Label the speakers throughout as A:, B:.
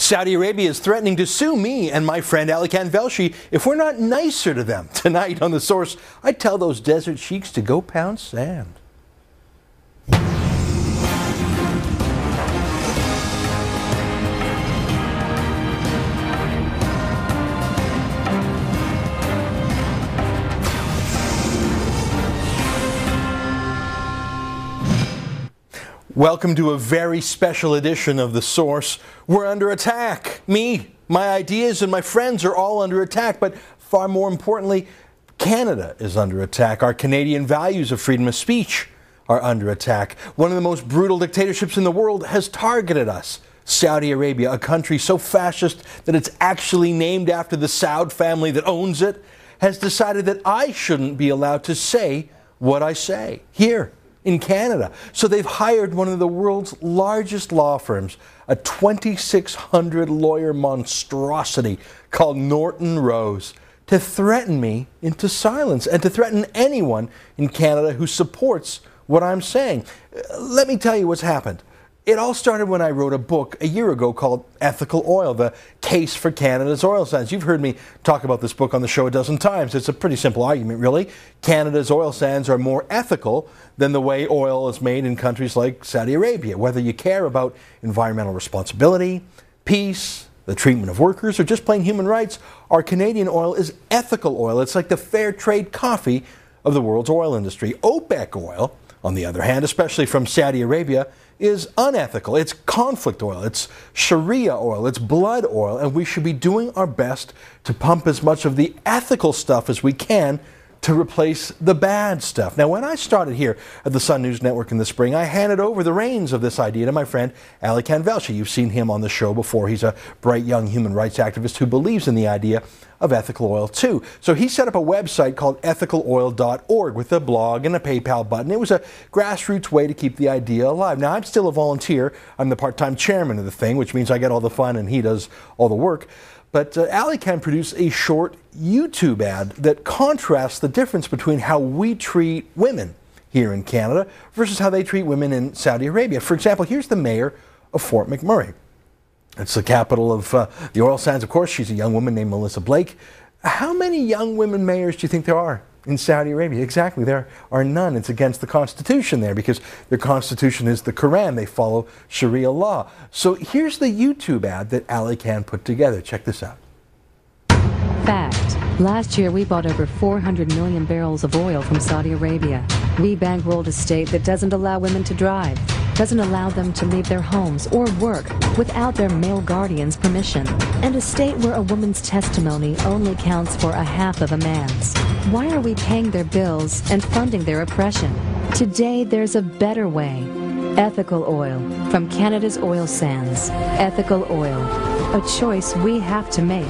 A: Saudi Arabia is threatening to sue me and my friend Ali Khan Velshi if we're not nicer to them. Tonight on The Source, I tell those desert sheiks to go pound sand. Welcome to a very special edition of The Source. We're under attack. Me, my ideas, and my friends are all under attack, but far more importantly, Canada is under attack. Our Canadian values of freedom of speech are under attack. One of the most brutal dictatorships in the world has targeted us. Saudi Arabia, a country so fascist that it's actually named after the Saud family that owns it, has decided that I shouldn't be allowed to say what I say here in Canada. So they've hired one of the world's largest law firms, a 2,600 lawyer monstrosity called Norton Rose, to threaten me into silence and to threaten anyone in Canada who supports what I'm saying. Let me tell you what's happened. It all started when I wrote a book a year ago called Ethical Oil, the case for Canada's oil sands. You've heard me talk about this book on the show a dozen times. It's a pretty simple argument, really. Canada's oil sands are more ethical than the way oil is made in countries like Saudi Arabia. Whether you care about environmental responsibility, peace, the treatment of workers, or just plain human rights, our Canadian oil is ethical oil. It's like the fair trade coffee of the world's oil industry. OPEC oil, on the other hand, especially from Saudi Arabia, is unethical. It's conflict oil, it's Sharia oil, it's blood oil, and we should be doing our best to pump as much of the ethical stuff as we can to replace the bad stuff. Now, when I started here at the Sun News Network in the spring, I handed over the reins of this idea to my friend Ali Khan Velshi. You've seen him on the show before. He's a bright young human rights activist who believes in the idea of ethical oil too. So he set up a website called ethicaloil.org with a blog and a PayPal button. It was a grassroots way to keep the idea alive. Now, I'm still a volunteer. I'm the part-time chairman of the thing, which means I get all the fun and he does all the work. But Ali can produce a short YouTube ad that contrasts the difference between how we treat women here in Canada versus how they treat women in Saudi Arabia. For example, here's the mayor of Fort McMurray. It's the capital of the oil sands, of course. She's a young woman named Melissa Blake. How many young women mayors do you think there are in Saudi Arabia? Exactly, there are none. It's against the Constitution there because their Constitution is the Quran. They follow Sharia law. So here's the YouTube ad that Ali Khan put together. Check this out.
B: Fact. Last year we bought over 400 million barrels of oil from Saudi Arabia. We bankrolled a state that doesn't allow women to drive, doesn't allow them to leave their homes or work without their male guardian's permission, and a state where a woman's testimony only counts for a half of a man's. Why are we paying their bills and funding their oppression? Today there's a better way. Ethical oil from Canada's oil sands. Ethical oil, a choice we have to make.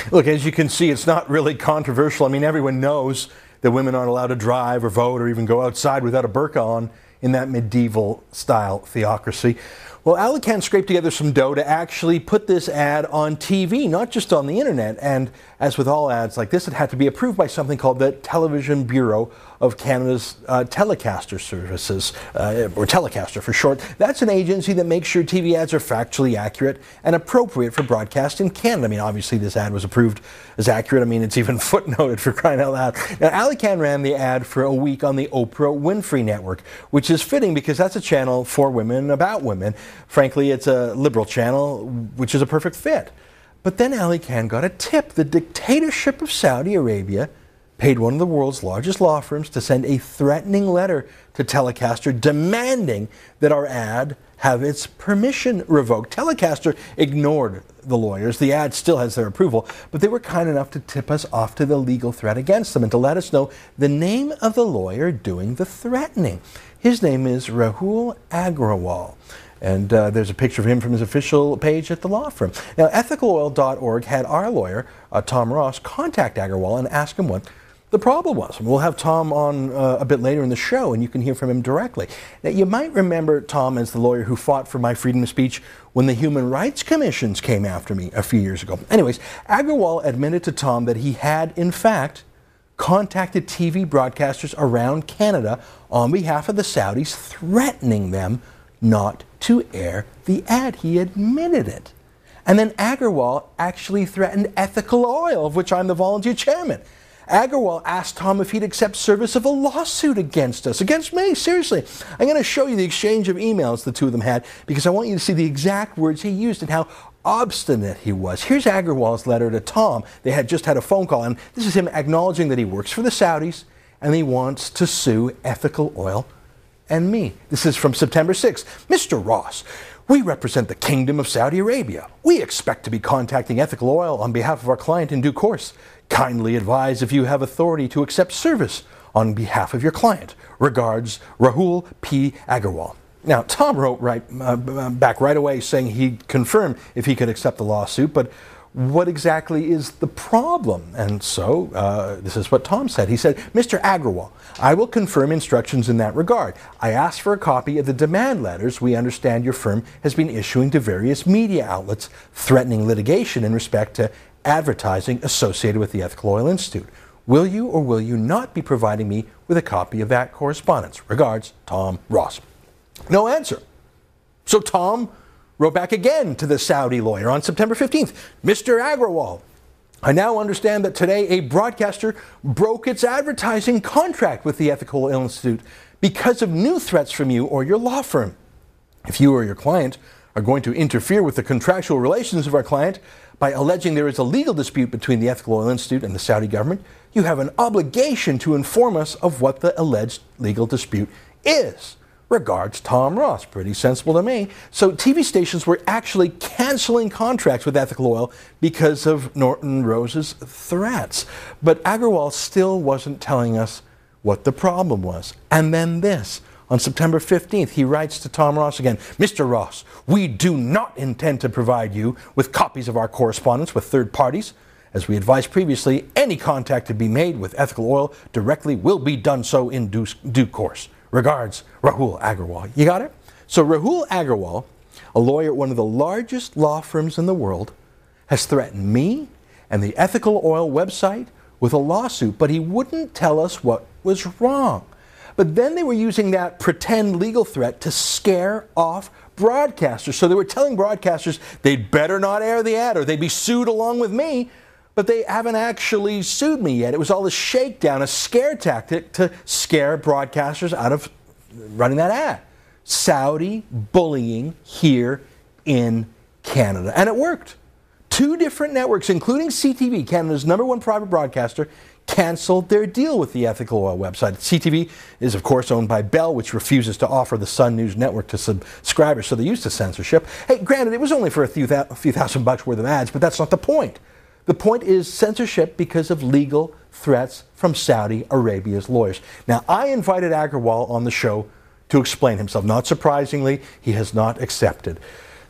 A: Look, as you can see, it's not really controversial. I mean, everyone knows that women aren't allowed to drive or vote or even go outside without a burqa on in that medieval-style theocracy. Well, Ali Khan scraped together some dough to actually put this ad on TV, not just on the internet. And as with all ads like this, it had to be approved by something called the Television Bureau of Canada's Telecaster Services, or Telecaster for short. That's an agency that makes sure TV ads are factually accurate and appropriate for broadcast in Canada. I mean, obviously this ad was approved as accurate. I mean, it's even footnoted, for crying out loud. Now, Ali Khan ran the ad for a week on the Oprah Winfrey Network, which is fitting because that's a channel for women, about women. Frankly, it's a liberal channel, which is a perfect fit. But then Ali Khan got a tip. The dictatorship of Saudi Arabia paid one of the world's largest law firms to send a threatening letter to Telecaster demanding that our ad have its permission revoked. Telecaster ignored the lawyers. The ad still has their approval, but they were kind enough to tip us off to the legal threat against them and to let us know the name of the lawyer doing the threatening. His name is Rahul Agrawal. And there's a picture of him from his official page at the law firm. Now, ethicaloil.org had our lawyer, Tom Ross, contact Agrawal and ask him what the problem was. We'll have Tom on a bit later in the show, and you can hear from him directly. Now, you might remember Tom as the lawyer who fought for my freedom of speech when the Human Rights Commissions came after me a few years ago. Anyways, Agrawal admitted to Tom that he had, in fact, contacted TV broadcasters around Canada on behalf of the Saudis, threatening them not to air the ad. He admitted it. And then Agarwal actually threatened Ethical Oil, of which I'm the volunteer chairman. Agarwal asked Tom if he'd accept service of a lawsuit against us, against me, seriously. I'm going to show you the exchange of emails the two of them had because I want you to see the exact words he used and how obstinate he was. Here's Agarwal's letter to Tom. They had just had a phone call, and this is him acknowledging that he works for the Saudis and he wants to sue Ethical Oil and me. This is from September 6th. Mr. Ross, we represent the Kingdom of Saudi Arabia. We expect to be contacting Ethical Oil on behalf of our client in due course. Kindly advise if you have authority to accept service on behalf of your client. Regards, Rahul P. Agarwal. Now, Tom wrote back right away saying he'd confirm if he could accept the lawsuit, but what exactly is the problem? And so this is what Tom said. He said, Mr. Agarwal, I will confirm instructions in that regard. I asked for a copy of the demand letters we understand your firm has been issuing to various media outlets threatening litigation in respect to advertising associated with the Ethical Oil Institute. Will you or will you not be providing me with a copy of that correspondence? Regards, Tom Ross. No answer. So Tom wrote back again to the Saudi lawyer on September 15th. Mr. Agarwal, I now understand that today a broadcaster broke its advertising contract with the Ethical Oil Institute because of new threats from you or your law firm. If you or your client are going to interfere with the contractual relations of our client by alleging there is a legal dispute between the Ethical Oil Institute and the Saudi government, you have an obligation to inform us of what the alleged legal dispute is. Regards, Tom Ross. Pretty sensible to me. So TV stations were actually canceling contracts with Ethical Oil because of Norton Rose's threats. But Agarwal still wasn't telling us what the problem was. And then this. On September 15th, he writes to Tom Ross again, Mr. Ross, we do not intend to provide you with copies of our correspondence with third parties. As we advised previously, any contact to be made with Ethical Oil directly will be done so in due course. Regards, Rahul Agarwal. You got it? So Rahul Agarwal, a lawyer at one of the largest law firms in the world, has threatened me and the Ethical Oil website with a lawsuit, but he wouldn't tell us what was wrong. But then they were using that pretend legal threat to scare off broadcasters. So they were telling broadcasters they'd better not air the ad or they'd be sued along with me. But they haven't actually sued me yet. It was all a shakedown, a scare tactic to scare broadcasters out of running that ad. Saudi bullying here in Canada. And it worked. Two different networks, including CTV, Canada's #1 private broadcaster, canceled their deal with the Ethical Oil website. CTV is, of course, owned by Bell, which refuses to offer the Sun News Network to subscribers, so they're used to censorship. Hey, granted, it was only for a few thousand bucks worth of ads, but that's not the point. The point is censorship because of legal threats from Saudi Arabia's lawyers. Now, I invited Agarwal on the show to explain himself. Not surprisingly, he has not accepted.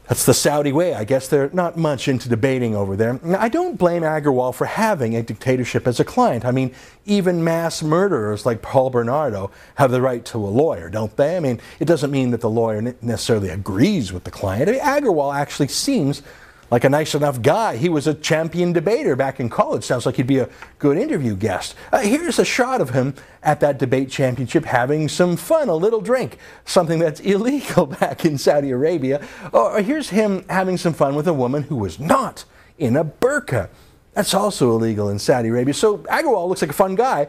A: That's the Saudi way. I guess they're not much into debating over there. Now, I don't blame Agarwal for having a dictatorship as a client. I mean, even mass murderers like Paul Bernardo have the right to a lawyer, don't they? I mean, it doesn't mean that the lawyer necessarily agrees with the client. I mean, Agarwal actually seems like a nice enough guy. He was a champion debater back in college. Sounds like he'd be a good interview guest. Here's a shot of him at that debate championship having some fun, a little drink, something that's illegal back in Saudi Arabia. Or here's him having some fun with a woman who was not in a burqa. That's also illegal in Saudi Arabia. So Agarwal looks like a fun guy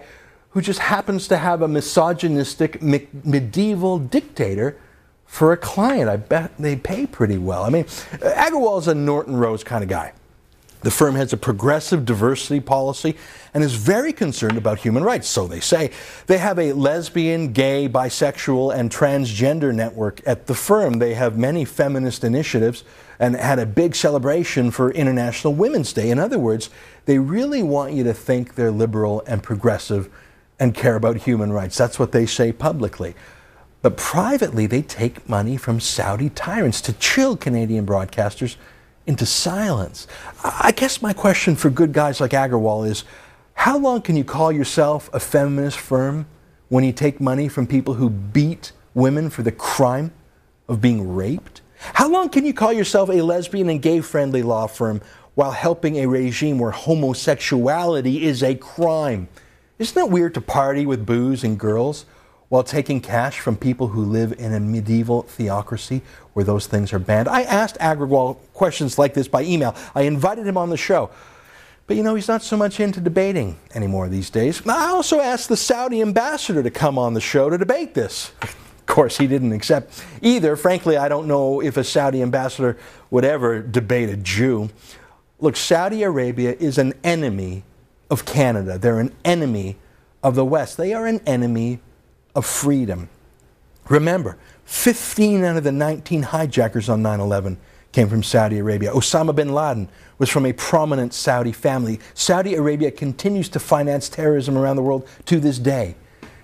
A: who just happens to have a misogynistic medieval dictator for a client. I bet they pay pretty well. I mean, Agarwal is a Norton Rose kind of guy. The firm has a progressive diversity policy and is very concerned about human rights, so they say. They have a lesbian, gay, bisexual, and transgender network at the firm. They have many feminist initiatives and had a big celebration for International Women's Day. In other words, they really want you to think they're liberal and progressive and care about human rights. That's what they say publicly. But privately, they take money from Saudi tyrants to chill Canadian broadcasters into silence. I guess my question for good guys like Agarwal is, how long can you call yourself a feminist firm when you take money from people who beat women for the crime of being raped? How long can you call yourself a lesbian and gay-friendly law firm while helping a regime where homosexuality is a crime? Isn't it weird to party with booze and girls while taking cash from people who live in a medieval theocracy where those things are banned? I asked Agrawal questions like this by email. I invited him on the show. But you know, he's not so much into debating anymore these days. I also asked the Saudi ambassador to come on the show to debate this. Of course, he didn't accept either. Frankly, I don't know if a Saudi ambassador would ever debate a Jew. Look, Saudi Arabia is an enemy of Canada. They're an enemy of the West. They are an enemy of freedom. Remember, 15 out of the 19 hijackers on 9/11 came from Saudi Arabia. Osama bin Laden was from a prominent Saudi family. Saudi Arabia continues to finance terrorism around the world to this day.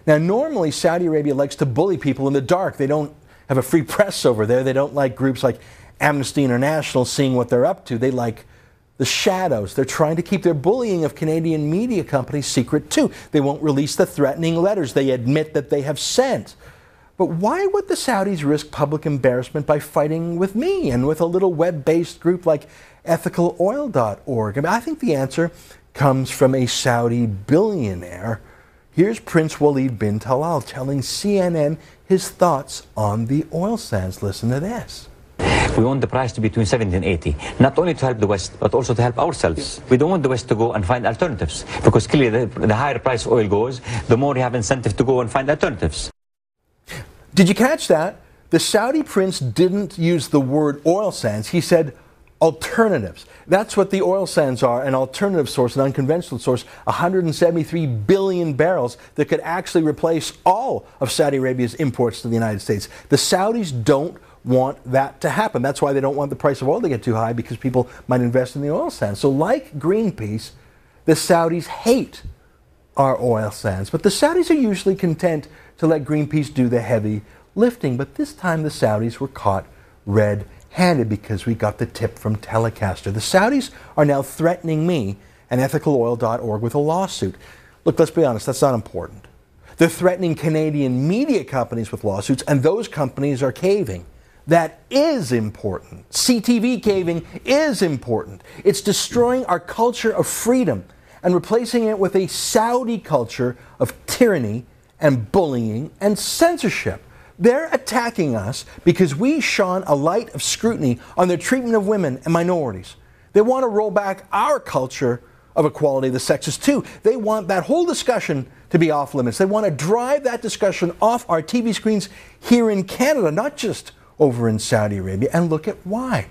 A: Now, normally Saudi Arabia likes to bully people in the dark. They don't have a free press over there. They don't like groups like Amnesty International seeing what they're up to. They like the shadows. They're trying to keep their bullying of Canadian media companies secret too. They won't release the threatening letters they admit that they have sent. But why would the Saudis risk public embarrassment by fighting with me and with a little web-based group like ethicaloil.org? I mean, I think the answer comes from a Saudi billionaire. Here's Prince Walid bin Talal telling CNN his thoughts on the oil sands. Listen to this.
C: We want the price to be between 70 and 80, not only to help the West, but also to help ourselves. We don't want the West to go and find alternatives, because clearly the higher price oil goes, the more you have incentive to go and find alternatives.
A: Did you catch that? The Saudi prince didn't use the word oil sands. He said alternatives. That's what the oil sands are, an alternative source, an unconventional source, 173 billion barrels that could actually replace all of Saudi Arabia's imports to the United States. The Saudis don't want that to happen. That's why they don't want the price of oil to get too high, because people might invest in the oil sands. So like Greenpeace, the Saudis hate our oil sands. But the Saudis are usually content to let Greenpeace do the heavy lifting. But this time the Saudis were caught red-handed because we got the tip from Telecaster. The Saudis are now threatening me and ethicaloil.org with a lawsuit. Look, let's be honest, that's not important. They're threatening Canadian media companies with lawsuits, and those companies are caving. That is important. CTV caving is important. It's destroying our culture of freedom and replacing it with a Saudi culture of tyranny and bullying and censorship. They're attacking us because we shone a light of scrutiny on their treatment of women and minorities. They want to roll back our culture of equality of the sexes too. They want that whole discussion to be off limits. They want to drive that discussion off our TV screens here in Canada, not just over in Saudi Arabia. And look at why.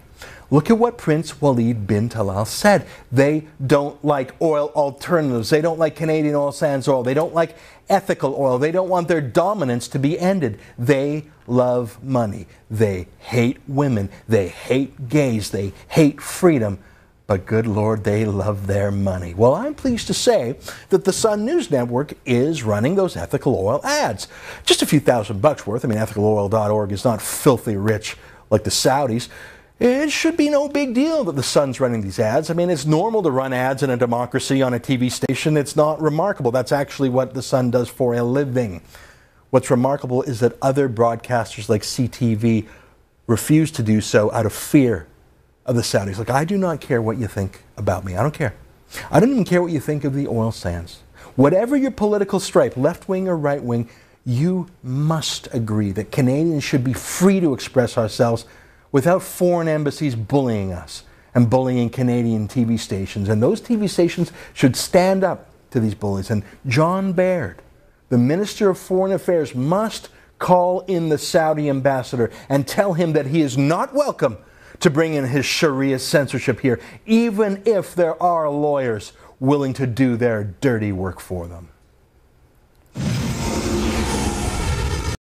A: Look at what Prince Walid bin Talal said. They don't like oil alternatives. They don't like Canadian oil sands oil. They don't like ethical oil. They don't want their dominance to be ended. They love money. They hate women. They hate gays. They hate freedom. But good Lord, they love their money. Well, I'm pleased to say that the Sun News Network is running those ethical oil ads. Just a few $1,000 worth. I mean, ethicaloil.org is not filthy rich like the Saudis. It should be no big deal that the Sun's running these ads. I mean, it's normal to run ads in a democracy on a TV station. It's not remarkable. That's actually what the Sun does for a living. What's remarkable is that other broadcasters like CTV refuse to do so out of fear of the Saudis. Look, I do not care what you think about me. I don't care. I don't even care what you think of the oil sands. Whatever your political stripe, left wing or right wing, you must agree that Canadians should be free to express ourselves without foreign embassies bullying us and bullying Canadian TV stations. And those TV stations should stand up to these bullies. And John Baird, the Minister of Foreign Affairs, must call in the Saudi ambassador and tell him that he is not welcome to bring in his Sharia censorship here, even if there are lawyers willing to do their dirty work for them.